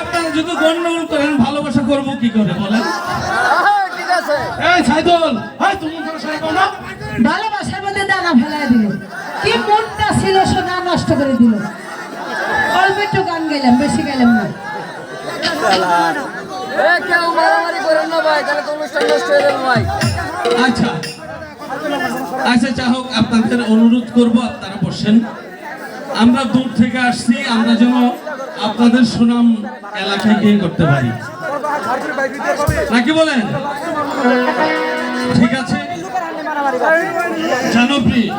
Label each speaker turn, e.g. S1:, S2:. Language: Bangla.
S1: আপনারা যদি গন্ডগোল করেন ভালোবাসা করবো কি করে বলেন?
S2: ভালোবাসার মধ্যে দানা ফেলাই দিল, কি মনটা ছিল সোনা নষ্ট করে দিল। অল্প একটু গান গাইলাম, বেশি গাইলাম না।
S3: কেউ মারামারি করেন না ভাই, তাহলে তো অনুষ্ঠান নষ্ট হয়ে যাবে ভাই।
S1: আচ্ছা আচ্ছা, যা হোক, আপনাদের অনুরোধ করব আপনারা বসেন। আমরা দূর থেকে আসছি, আমরা যেন আপনাদের সুনাম এলাকায় গিয়ে করতে পারি, নাকি বলেন? ঠিক আছে জানপ্রিয়।